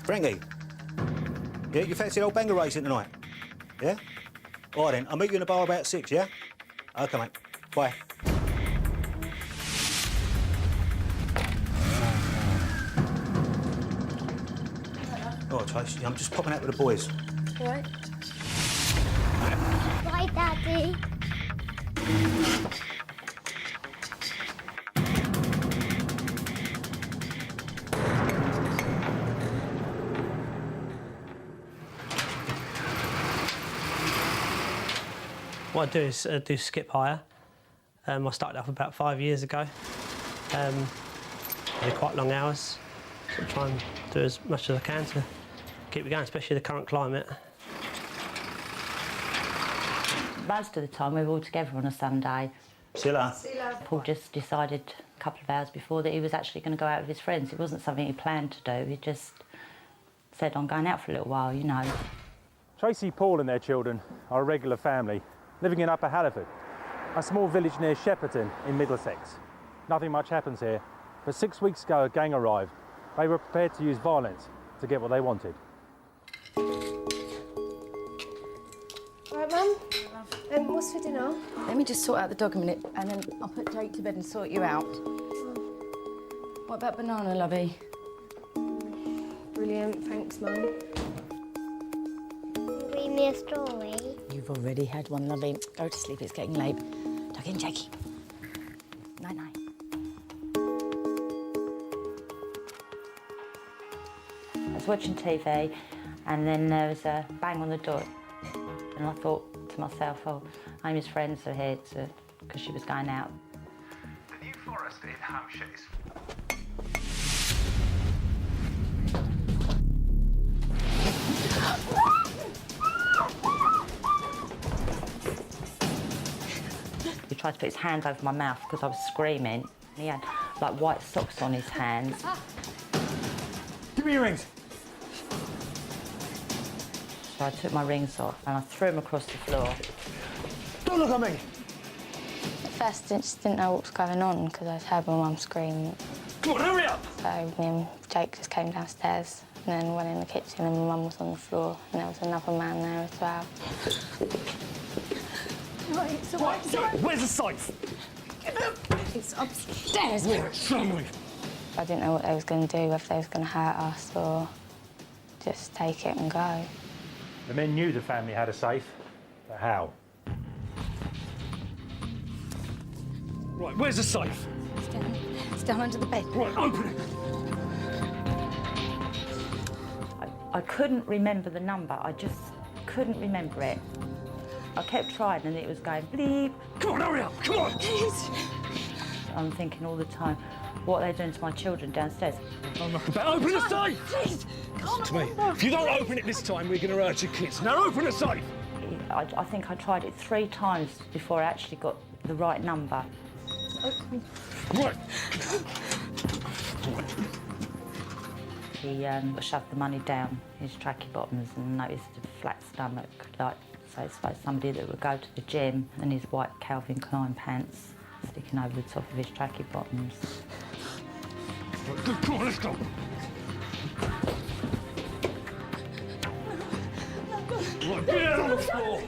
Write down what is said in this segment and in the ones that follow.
Frankie? Yeah, you fancy an old banger racing tonight? Yeah? All right then, I'll meet you in the bar about 6, yeah? OK, mate. Bye. All right, Tracy, I'm just popping out with the boys. All right. Bye, Daddy. What I do is do skip hire. I started off about 5 years ago. I do quite long hours. So I try and do as much as I can to keep it going, especially the current climate. Most of the time we were all together on a Sunday. See you later. Paul just decided a couple of hours before that he was actually going to go out with his friends. It wasn't something he planned to do. He just said, I'm going out for a little while, you know. Tracy, Paul and their children are a regular family living in Upper Halliford, a small village near Shepperton in Middlesex. Nothing much happens here, but 6 weeks ago a gang arrived. They were prepared to use violence to get what they wanted. Right, Mum? What's for dinner? Let me just sort out the dog a minute and then I'll put Jake to bed and sort you out. What about banana, lovey? Brilliant, thanks, Mum. Read me a story. You've already had one, lovey. Go to sleep, it's getting late. Tuck in, Jakey. Night-night. I was watching TV and then there was a bang on the door. And I thought to myself, oh, Amy's friends are here because she was going out. The New Forest in Hampshire is... He tried to put his hand over my mouth because I was screaming. He had like white socks on his hands. Give me your rings. So I took my rings off and I threw them across the floor. Don't look at me. At first, I just didn't know what was going on because I heard my mum scream. Come on, hurry up! So me and Jake just came downstairs and then went in the kitchen and my mum was on the floor and there was another man there as well. Right, it's all right, it's all right. Where's the safe? It's upstairs. Show me. I didn't know what they was going to do, whether they was going to hurt us or just take it and go. The men knew the family had a safe, but how? Right, where's the safe? It's down under the bed. Right, open it. I couldn't remember the number. I just couldn't remember it. I kept trying and it was going bleep. Come on, hurry up, come on! Please. I'm thinking all the time, what are they doing to my children downstairs? Don't knock about. Open the safe! Please, come To me. If you don't open it this time, we're going to hurt your kids. Now open the safe! I think I tried it 3 times before I actually got the right number. Right. He shoved the money down his tracky bottoms and noticed a flat stomach, like, so it's like somebody that would go to the gym, and his white Calvin Klein pants sticking over the top of his tracky bottoms. Come on, let's go. Right, get out on the floor.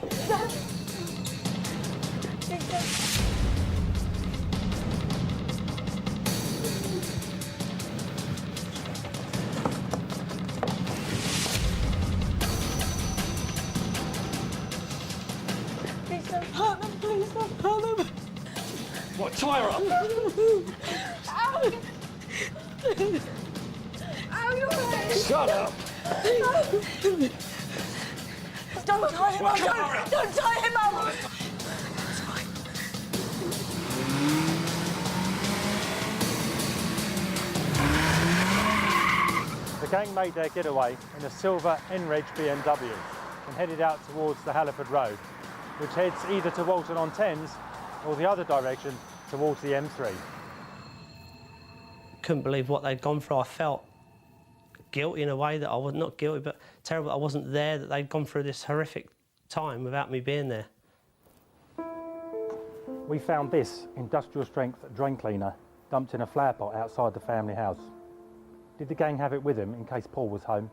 Please don't hurt them, please don't hurt them. What, tie her up? Ow! Ow, you're right. Shut up. Don't tie him up, don't tie him up. The gang made their getaway in a silver Enreg BMW and headed out towards the Halliford Road, which heads either to Walton-on-Thames or the other direction towards the M3. Couldn't believe what they'd gone through. I felt guilty in a way that I was not guilty, but terrible that I wasn't there, that they'd gone through this horrific time without me being there. We found this industrial strength drain cleaner dumped in a flower pot outside the family house. Did the gang have it with them in case Paul was home?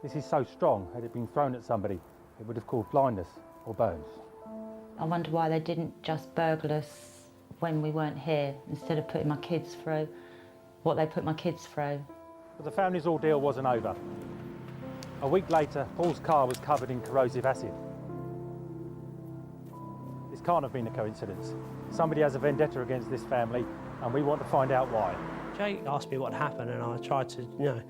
This is so strong, had it been thrown at somebody, it would have caused blindness or burns. I wonder why they didn't just burgle us when we weren't here, instead of putting my kids through what they put my kids through. But the family's ordeal wasn't over. A week later, Paul's car was covered in corrosive acid. This can't have been a coincidence. Somebody has a vendetta against this family, and we want to find out why. Jake asked me what happened, and I tried to,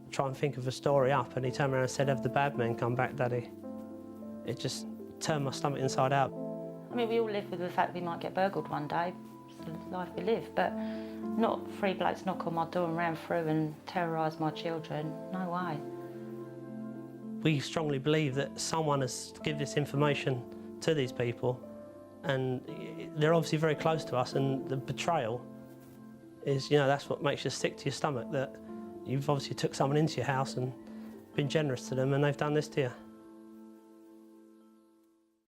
try and think of a story up, and he turned around and said, "Have the bad men come back, Daddy?" It just turned my stomach inside out. I mean, we all live with the fact we might get burgled one day. It's the life we live, but not three blokes knock on my door and ran through and terrorise my children. No way. We strongly believe that someone has given this information to these people, and they're obviously very close to us, and the betrayal is, that's what makes you sick to your stomach, that you've obviously took someone into your house and been generous to them, and they've done this to you.